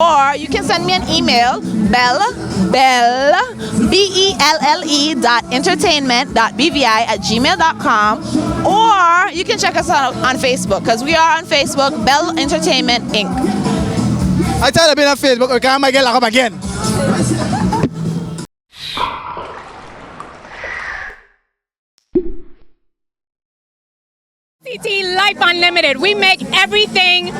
Or you can send me an email, belle.entertainment.bvi@gmail.com, or you can check us out on Facebook, because we are on Facebook, Bell Entertainment Inc. I tell you, being on Facebook, okay, I might get locked up again. CT Life Unlimited. We make everything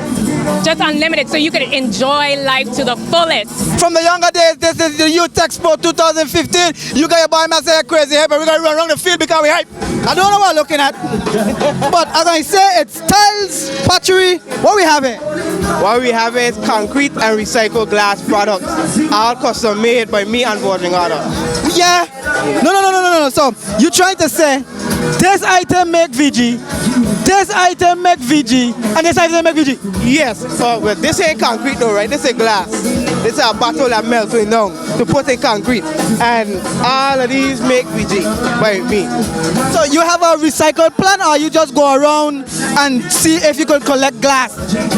just unlimited so you can enjoy life to the fullest. From the younger days, this is the Youth Expo 2015. You got your boy myself KrazyHype, and we're gonna run around the field because we hype. I don't know what I'm looking at, but I'm gonna say it's tiles, pottery. What we have here? What we have is concrete and recycled glass products, all custom made by me and Virgin Order. Yeah. No. So you trying to say this item make VG, this item make VG, and this item make VG? Yes. So well, this ain't concrete though, right? This is glass. This is a bottle that melting down to put in concrete, and all of these make VG by me. So you have a recycled plan, or you just go around and see if you could collect glass?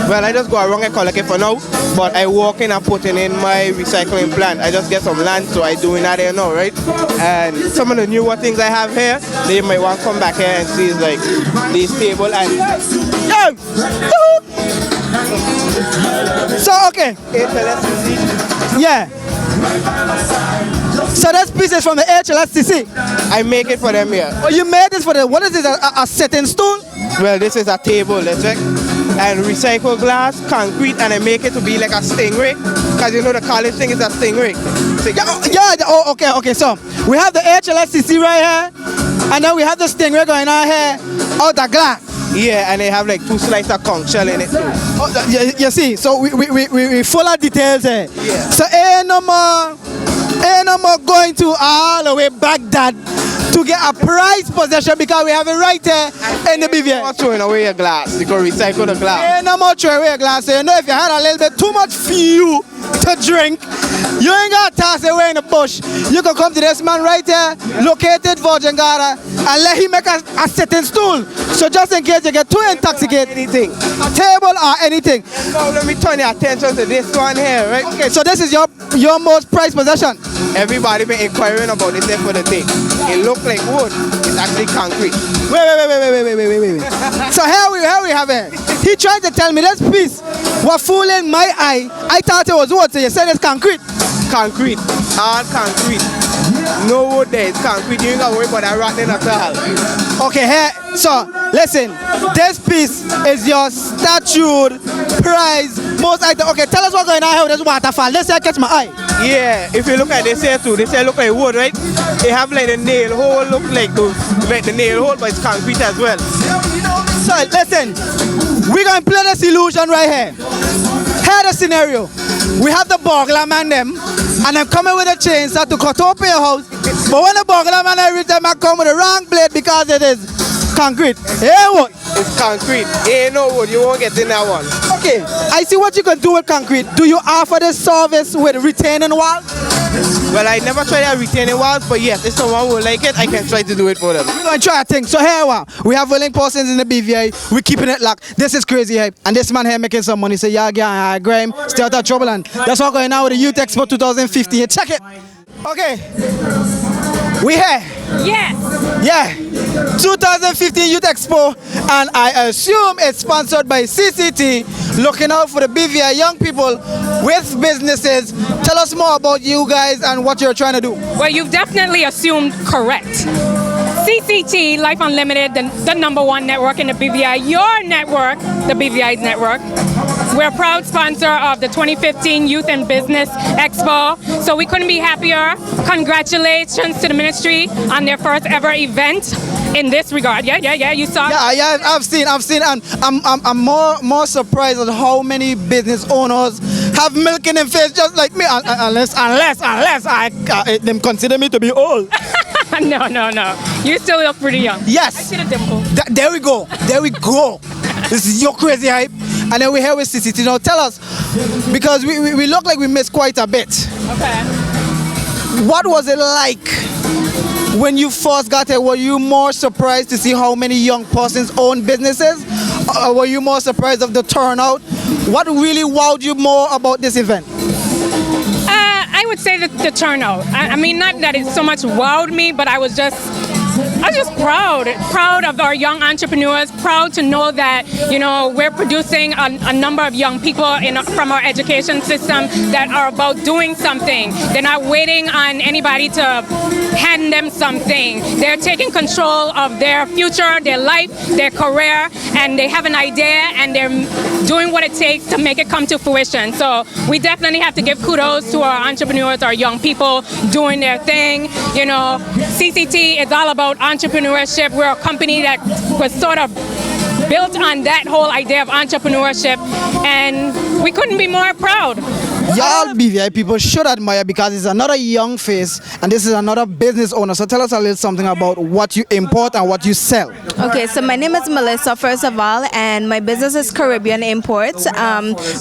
Well, I just go around and collect it for now, but I walk in and putting in my recycling plant. I just get some land, so I doing that here now, right? And some of the newer things I have here, they might want to come back here and see like this table and So okay. Yeah. So that's pieces from the HLSCC. I make it for them here. Oh, you made this for the, what is this, a sitting stool? Well, this is a table, that's right. And recycled glass, concrete, and I make it to be like a stingray. Because you know the college thing is a stingray. Okay. So we have the HLSCC right here, and then we have the stingray going on here, out the glass. Yeah, and they have like 2 slices of conch shell in it too. Oh, you see, so we full of details here. Yeah. So ain't no more going to all the way Baghdad to get a prize possession, because we have it right here in the BVI. Not throwing away your glass, you can recycle the glass. Ain't no more throwing away your glass. So you know, if you had a little bit too much fuel to drink, you ain't got to toss it away in the bush. You can come to this man right here, located Virgin Garda, and let him make a sitting stool. So just in case you get too intoxicated, Anything. a table or anything. Now let me turn your attention to this one here, right? Okay, so this is your most prized possession. Everybody been inquiring about this here for the thing. It look like wood, it's actually concrete. Wait. So here we have it. He tried to tell me this piece was fooling my eye. I thought it was wood, so you said it's concrete. Concrete, all concrete. No wood there, it's concrete. You ain't got to worry about that rotten at all. Okay, here, so listen, this piece is your statued prize most item. Okay, tell us what's going on here with this waterfall. This here catch my eye. Yeah, if you look at this here too, this here look like wood, right? They have like the nail hole, look like the nail hole, but it's concrete as well. So listen, we're going to play this illusion right here. Here's the scenario. We have the burglar man them, and I'm coming with a chainsaw to cut open your house. But when the burglar man I reach them, I come with the wrong blade because it is concrete. Hey, what? It's concrete. Ain't no wood, you won't get in that one. Okay, I see what you can do with concrete. Do you offer this service with retaining wall? Well, I never tried that retaining walls, but yes, if someone will like it, I can try to do it for them. We're going to try a thing. So here we have willing persons in the BVI. We're keeping it locked. This is KrazyHype. And this man here making some money. So yeah, grime, stay out of trouble. And that's what's going on with the Youth Expo 2015. Check it. Okay. We here. Yes. Yeah. 2015 Youth Expo. And I assume it's sponsored by CCT. Looking out for the BVI young people with businesses. Tell us more about you guys and what you're trying to do. Well, you've definitely assumed correct. CCT, Life Unlimited, the #1 network in the BVI, your network, the BVI's network. We're a proud sponsor of the 2015 Youth and Business Expo, so we couldn't be happier. Congratulations to the ministry on their first ever event in this regard. Yeah, you saw. Yeah, I've seen, and I'm more surprised at how many business owners have milk in their face just like me, unless them consider me to be old. No. You still look pretty young. Yes. I see the dimple. There we go. This is your KrazyHype. And then we're here with CCT. Now tell us, because we look like we missed quite a bit. Okay. What was it like when you first got here? Were you more surprised to see how many young persons own businesses? Or were you more surprised of the turnout? What really wowed you more about this event? I would say that the turnout. I mean, not that it so much wowed me, but I was just proud of our young entrepreneurs, proud to know that, you know, we're producing a number of young people from our education system that are about doing something. They're not waiting on anybody to hand them something. They're taking control of their future, their life, their career, and they have an idea and they're doing what it takes to make it come to fruition. So we definitely have to give kudos to our entrepreneurs, our young people doing their thing. You know, CCT is all about entrepreneurship. We're a company that was sort of built on that whole idea of entrepreneurship, and we couldn't be more proud. Y'all BVI people should admire, because it's another young face and this is another business owner. So tell us a little something about what you import and what you sell. Okay, so my name is Melissa, first of all, and my business is Caribbean Imports.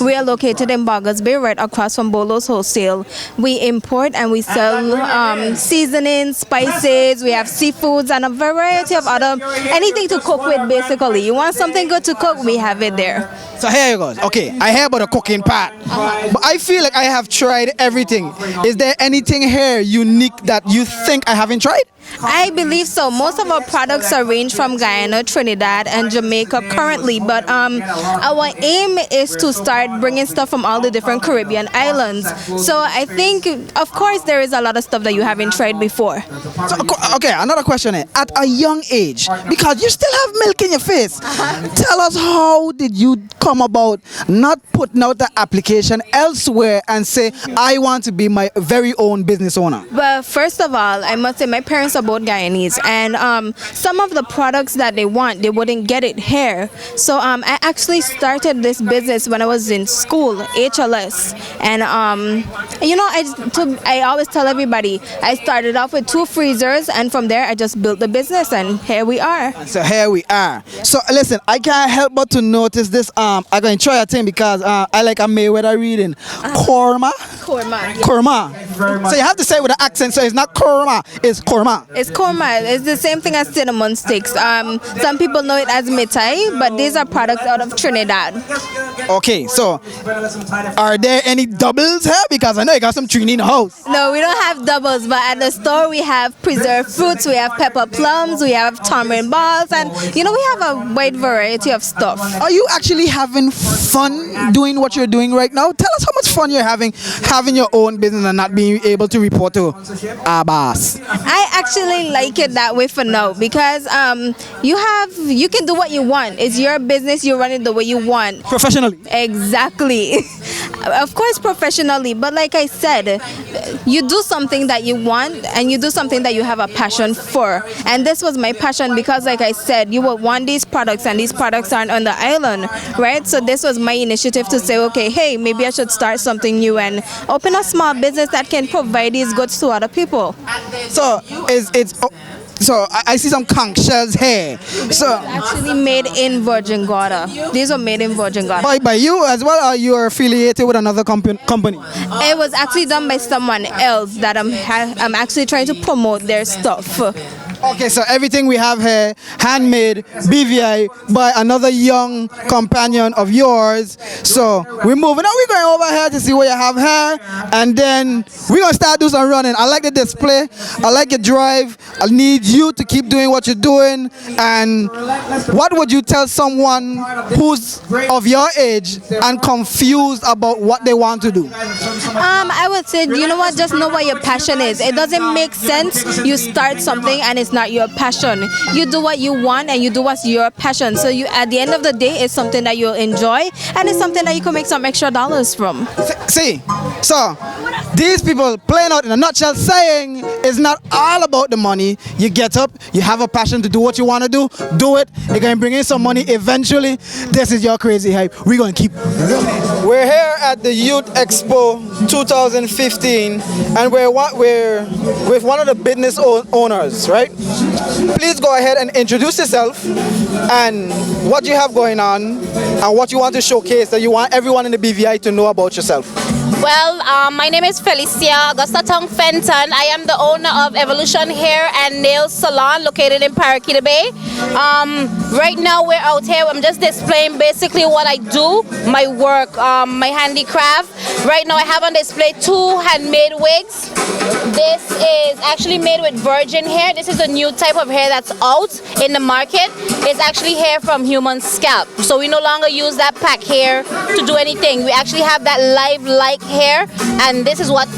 We are located in Boggers Bay, right across from Bolo's Wholesale. We import and we sell seasonings, spices, we have seafoods, and a variety of other, anything to cook with basically. You want something good to cook, we have it there. So here you go. Okay, I hear about the cooking part, but I feel like I have tried everything. Is there anything here unique that you think I haven't tried? I believe so. Most of our products are ranged from Guyana, Trinidad, and Jamaica currently, but our aim is to start bringing stuff from all the different Caribbean islands. So I think, of course, there is a lot of stuff that you haven't tried before. So, okay, another question. At a young age, because you still have milk in your face, tell us, how did you come about not putting out the application elsewhere and say, I want to be my very own business owner? Well, first of all, I must say my parents are both Guyanese, and some of the products that they want, they wouldn't get it here. So I actually started this business when I was in school, HLS, and you know, I always tell everybody, I started off with 2 freezers, and from there I just built the business, and here we are. So here we are. So listen, I can't help but to notice this. I'm going to try a thing because I like a Mayweather reading. Korma? Korma. Yeah. Korma. So you have to say it with an accent, so it's not korma, it's korma. It's korma. It's the same thing as cinnamon sticks. Some people know it as mitai, but these are products out of Trinidad. Okay, so are there any doubles here? Because I know you got some Trini in the house. No, we don't have doubles, but at the store we have preserved fruits, we have pepper plums, we have tamarind balls, and you know, we have a wide variety of stuff. Are you actually having fun doing what you're doing right now? Tell us how much fun you're having your own business and not being able to report to our boss. I actually like it that way for now, because you can do what you want. It's your business, you run it the way you want. Professionally. Exactly. Of course, professionally, but like I said, you do something that you want and you do something that you have a passion for. And this was my passion, because like I said, you would want these products and these products aren't on the island, right? So this was my initiative to say, okay, hey, maybe I should start something new and open a small business that can provide these goods to other people. So so I see some conch shells here. So Actually made in Virgin Gorda. These were made in Virgin Gorda. by you as well, or you are affiliated with another company? It was actually done by someone else that I'm actually trying to promote their stuff. Okay, so everything we have here, handmade, BVI, by another young companion of yours. So we're moving on. We're going over here to see what you have here, and then we're going to start doing some running. I like the display. I like your drive. I need you to keep doing what you're doing. And what would you tell someone who's of your age and confused about what they want to do? I would say, you know what, just know what your passion is. It doesn't make sense you start something and it's not your passion. You do what you want and you do what's your passion. So you, at the end of the day, it's something that you'll enjoy and it's something that you can make some extra dollars from. See, so these people playing out in a nutshell saying it's not all about the money. You get up, you have a passion to do what you want to do it. You're going to bring in some money eventually. This is your crazy hype. We're going to keep running. We're here at the Youth Expo 2015 and we're with one of the business owners, right? Please go ahead and introduce yourself and what you have going on and what you want to showcase that you want everyone in the BVI to know about yourself. Well, my name is Felicia Augusta Tong Fenton. I am the owner of Evolution Hair and Nail Salon located in Paraquita Bay. Right now we're out here. I'm just displaying basically what I do, my work, my handicraft. Right now I have on display 2 handmade wigs. This is actually made with virgin hair. This is a new type of hair that's out in the market. It's actually hair from human scalp. So we no longer use that pack hair to do anything. We actually have that live-like hair, and this is what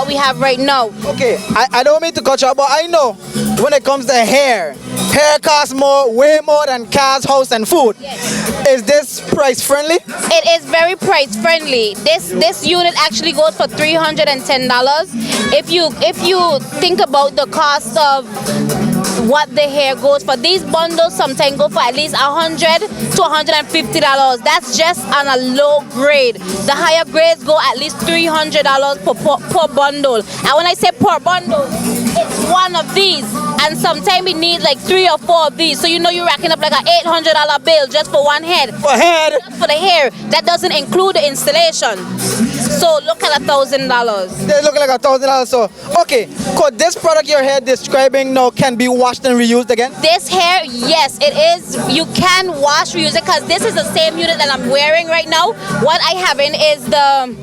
we have right now. Okay, I don't mean to cut you off, but I know when it comes to hair costs way more than cars, house, and food. Yes. Is this price friendly? It is very price friendly. This unit actually goes for $310. If you think about the cost of what the hair goes for, these bundles sometimes go for at least $100 to $150. That's just on a low grade. The higher grades go at least $300 per bundle. And when I say per bundle, it's one of these. And sometimes we need like 3 or 4 of these. So you know you're racking up like an $800 bill just for one head. For head? Just for the hair. That doesn't include the installation. So look at $1,000. They look like $1,000. So, okay, could this product you're here describing now can be washed and reused again? This hair, yes, it is. You can wash, reuse it, because this is the same unit that I'm wearing right now. What I have in is the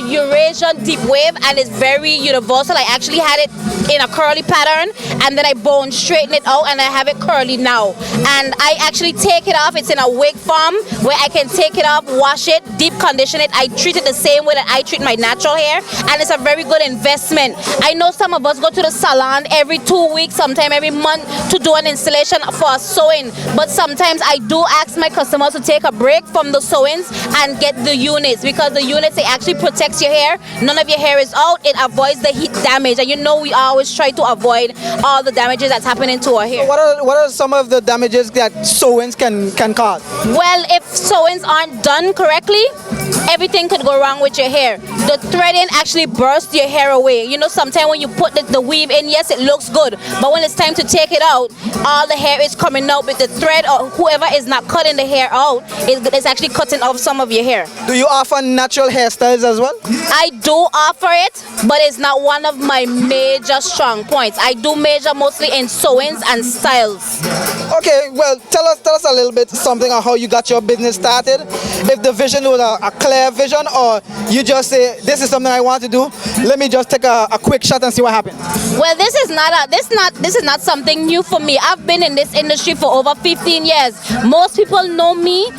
Eurasian deep wave, and it's very universal. I actually had it in a curly pattern, and then I bone straighten it out, and I have it curly now. And I actually take it off. It's in a wig form where I can take it off, wash it, deep condition it. I treat it the same way that I treat my natural hair, and it's a very good investment. I know some of us go to the salon every 2 weeks, sometimes every month, to do an installation for a sewing, but sometimes I do ask my customers to take a break from the sewings and get the units, because the units, it actually protects your hair. None of your hair is out. It avoids the heat damage, and you know we always try to avoid all the damages that's happening to our hair. What are some of the damages that sewings can cause? Well, if sewings aren't done correctly, everything could go wrong with your hair. The threading actually bursts your hair away. You know, sometimes when you put the weave in, yes, it looks good, but when it's time to take it out, all the hair is coming out with the thread, or whoever is not cutting the hair out is actually cutting off some of your hair. Do you offer natural hairstyles as well? I do offer it, but it's not one of my major strong points. I do major mostly in sewings and styles. Okay, well, tell us a little bit something on how you got your business started. If the vision was a clear vision, or you just say, this is something I want to do, let me just take a quick shot and see what happens. Well, this is not something new for me. I've been in this industry for over 15 years. Most people know me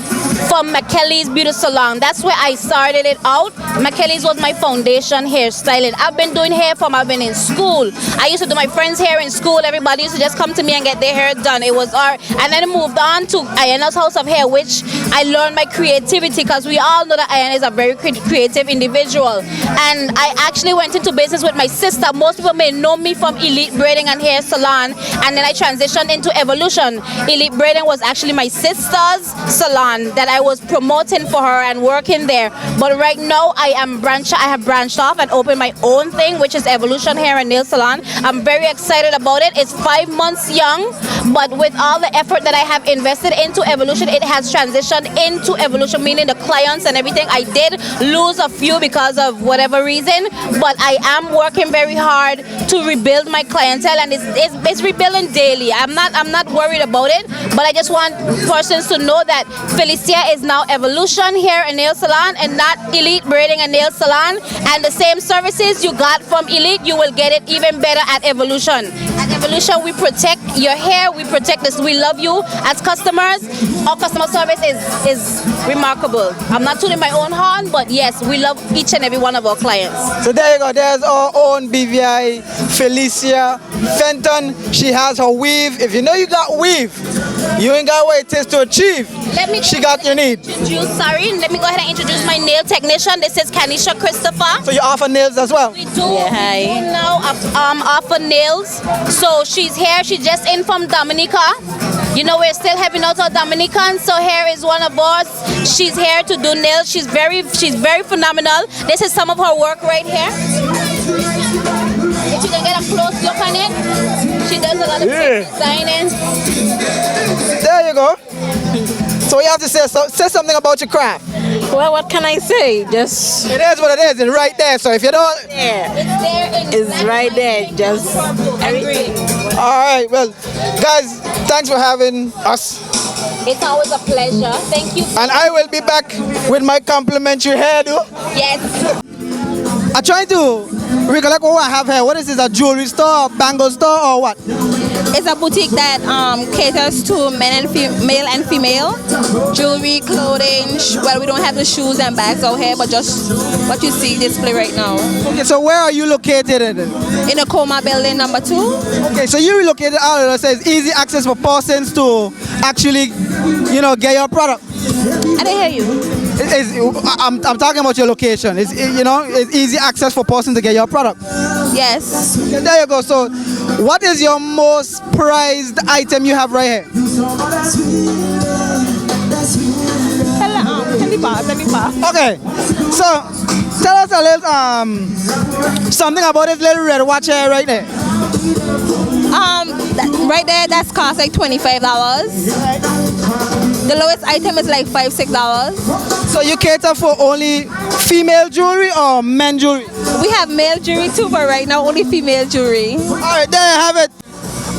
from McKelly's Beauty Salon. That's where I started it out. McKelly's was my foundation hairstyling. I've been doing hair from I've been in school. I used to do my friends' hair in school. Everybody used to just come to me and get their hair done. It was art. And then I moved on to Ayana's House of Hair, which I learned my creativity, because we all know that Ayana is a very creative individual. And I actually went into business with my sister. Most people may know me from Elite Braiding and Hair Salon, and then I transitioned into Evolution. Elite Braiding was actually my sister's salon that I was promoting for her and working there. But right now I have branched off and opened my own thing, which is Evolution Hair and Nail Salon. I'm very excited about it. It's 5 months young, but with all the effort that I have invested into Evolution, it has transitioned into Evolution, meaning the clients and everything. I did lose a few because of whatever reason, but I am working very hard to rebuild my clientele, and it's rebuilding daily. I'm not worried about it, but I just want persons to know that Felicia is now Evolution Hair and Nail Salon, and not Elite Braiding and Nail Salon. And the same services you got from Elite, you will get it even better at Evolution. At Evolution, we protect your hair, we protect this. We love you as customers. Our customer service is remarkable. I'm not tooting my own horn, but yes, we love each and every one of our clients. So there you go. There's our own BVI, Felicia Fenton. She has her weave. If you know you got weave, you ain't got what it takes to achieve. She got your need. Let me go ahead and introduce my nail technician. This is Kanisha Christopher. So you offer nails as well? We do. Now offer nails. So she's here. She's just in from Dominica. You know, we're still having out our Dominicans, so here is one of ours. She's here to do nails. She's very phenomenal. This is some of her work right here. If you can get a close look on it, she does a lot of designing. There you go. So you have to say something about your craft. Well, what can I say? Just It is what it is. It's right there. So if you don't, it's right there. Just everything. all right. Well, guys, thanks for having us. It's always a pleasure. Thank you. And I will be back with my complimentary hairdo. Yes. I'm trying to recollect what I have here. What is this? A jewelry store, bangle store, or what? It's a boutique that caters to male and female jewelry, clothing. Well, we don't have the shoes and bags out here, but just what you see display right now. Okay, so where are you located in? In the Coma building number 2. Okay, so you relocated out of it, so it's easy access for persons to actually, get your product. I didn't hear you. I'm talking about your location. It's easy access for persons to get your product. Yes. Yeah, there you go. So, what is your most prized item you have right here? Okay, so tell us a little something about this little red watch here right there. Right there, that's cost like $25. The lowest item is like $5-6. So you cater for only female jewelry or men jewelry? We have male jewelry too, but right now only female jewelry. All right, there you have it.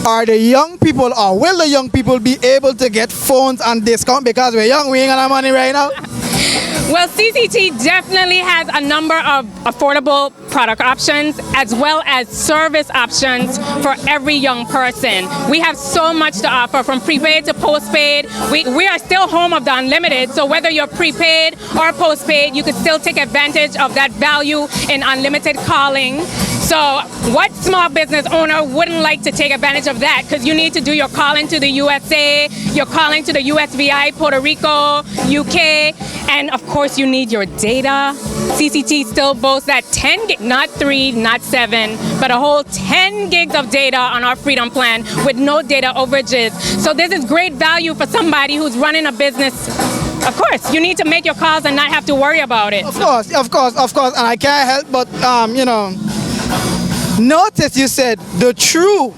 Are the young people, or will the young people be able to get phones on discount because we're young, we ain't got no money right now? Well, CCT definitely has a number of affordable product options as well as service options for every young person. We have so much to offer, from prepaid to postpaid. We are still home of the unlimited, so whether you're prepaid or postpaid, you could still take advantage of that value in unlimited calling. So what small business owner wouldn't like to take advantage of that? Because you need to do your calling to the USA, your calling to the USVI, Puerto Rico, UK, and of course you need your data. CCT still boasts that 10 gig, not 3, not 7, but a whole 10 gigs of data on our Freedom Plan with no data overages. So this is great value for somebody who's running a business. Of course, you need to make your calls and not have to worry about it. Of course, and I can't help but, notice you said the true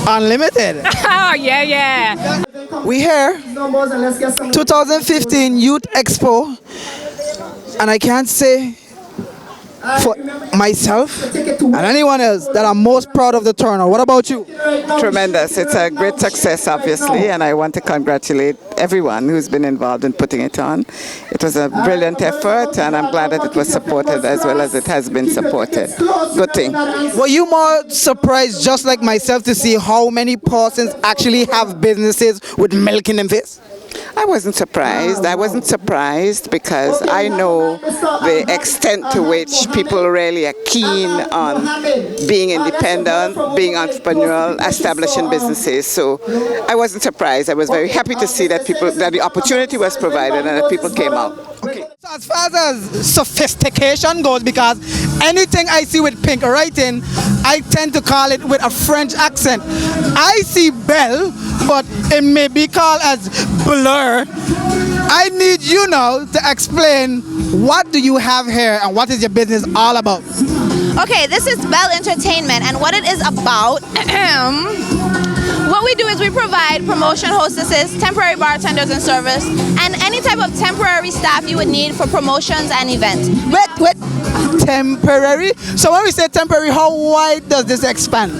unlimited. Oh, yeah. We here, 2015 Youth Expo, and I can't say for myself and anyone else that I'm most proud of the turnout. What about you? Tremendous. It's a great success, obviously, and I want to congratulate everyone who's been involved in putting it on. It was a brilliant effort, and I'm glad that it was supported as well as it has been supported. Good thing. Were you more surprised, just like myself, to see how many persons actually have businesses with milk in them face? I wasn't surprised because I know the extent to which people really are keen on being independent, being entrepreneurial, establishing businesses. So I wasn't surprised. I was very happy to see that the opportunity was provided and that people came out. Okay. So as far as sophistication goes, because anything I see with pink writing, I tend to call it with a French accent. I see Belle, but it may be called as Blur. I need you now to explain, what do you have here and what is your business all about? Okay, this is Bell Entertainment, and what it is about, what we do is we provide promotion hostesses, temporary bartenders and servers, and any type of temporary staff you would need for promotions and events. Wait, temporary? So when we say temporary, how wide does this expand?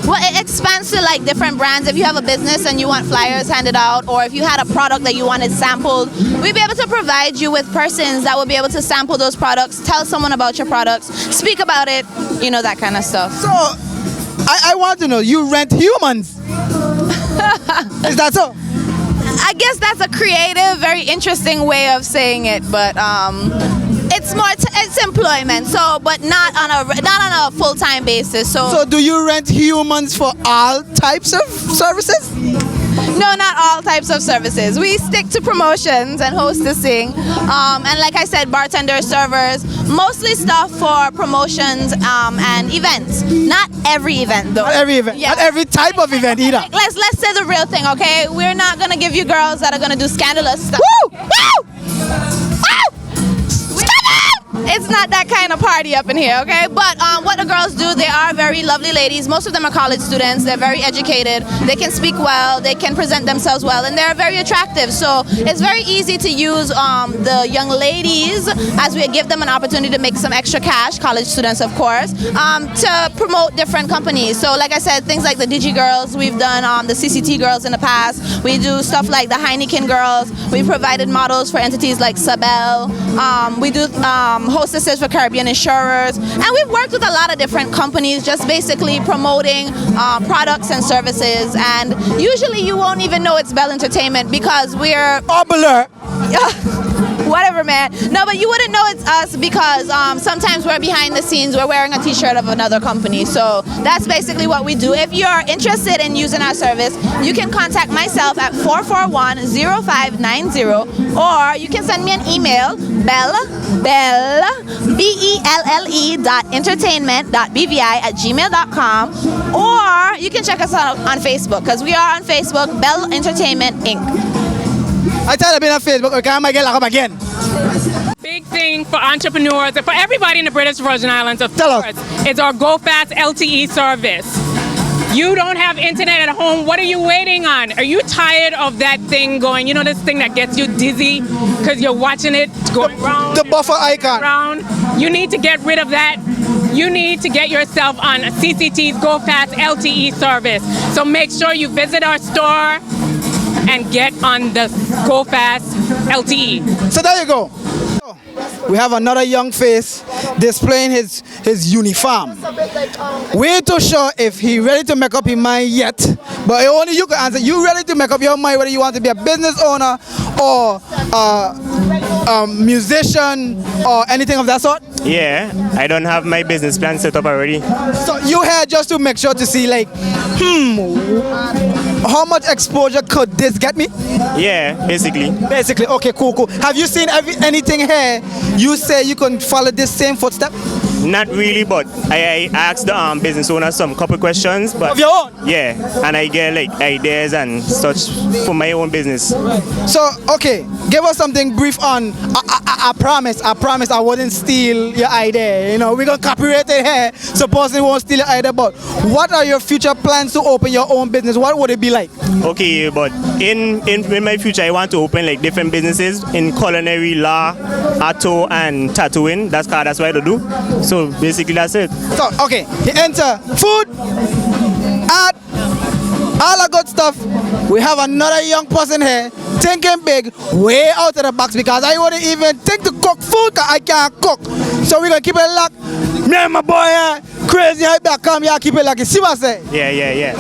Well, it expands to like different brands. If you have a business and you want flyers handed out, or if you had a product that you wanted sampled, we'd be able to provide you with persons that will be able to sample those products, tell someone about your products, speak about it, that kind of stuff. So, I want to know, you rent humans? Is that so? I guess that's a creative, very interesting way of saying it, but it's more it's employment, so but not on a full-time basis. So do you rent humans for all types of services? No, not all types of services. We stick to promotions and hostessing, and like I said, bartenders, servers, mostly stuff for promotions and events. Not every event though. Not every event. Yeah. Not every type of event either. Let's say the real thing, okay? We're not gonna give you girls that are gonna do scandalous stuff. Woo! Woo! It's not that kind of party. party up in here, okay? But what the girls do, they are very lovely ladies. Most of them are college students. They're very educated. They can speak well. They can present themselves well, and they're very attractive. So it's very easy to use the young ladies as we give them an opportunity to make some extra cash, college students, of course, to promote different companies. So like I said, things like the Digi Girls, we've done the CCT Girls in the past. We do stuff like the Heineken Girls. We provided models for entities like Sabel. We do hostesses for Caribbean insurers. And we've worked with a lot of different companies just basically promoting products and services. And usually you won't even know it's Bell Entertainment because we're... Whatever, man. No, but you wouldn't know it's us because sometimes we're behind the scenes. We're wearing a t-shirt of another company. So that's basically what we do. If you're interested in using our service, you can contact myself at 441-0590, or you can send me an email, belle.entertainment.bvi@gmail.com, or you can check us out on Facebook because we are on Facebook, Bell Entertainment Inc. I tell you, I've been on Facebook, okay, I might get locked up again. Big thing for entrepreneurs and for everybody in the British Virgin Islands, of Tell us. course, is our GoFast LTE service. You don't have internet at home, what are you waiting on? Are you tired of that thing going, you know, this thing that gets you dizzy because you're watching it going round? The buffer icon. Round. You need to get rid of that. You need to get yourself on CCT's GoFast LTE service. So make sure you visit our store and get on the GoFast LTE. So there you go. We have another young face displaying his uniform. We ain't too sure if he ready to make up his mind yet, but only you can answer. You ready to make up your mind whether you want to be a business owner or a musician or anything of that sort? Yeah, I don't have my business plan set up already. So you here just to make sure to see like, how much exposure could this get me? Yeah, basically. Basically, okay, cool. Have you seen anything here you say you can follow this same footstep? Not really, but I asked the business owner some couple questions. But of your own? Yeah, and I get like ideas and such for my own business. So, okay, give us something brief on, I promise I wouldn't steal your idea. You know, we're going to copyright it here, supposedly we won't steal your idea, but what are your future plans to open your own business? What would it be like? Okay, but in my future, I want to open like different businesses in culinary, law, auto, and tattooing. That's what I do. So basically, that's it. So, okay, you enter food, art, all the good stuff. We have another young person here thinking big, way out of the box because I wouldn't even think to cook food because I can't cook. So we're going to keep it locked. Me and my boy here, KrazyHype.com, y'all keep it locked. You see what I say? Yeah.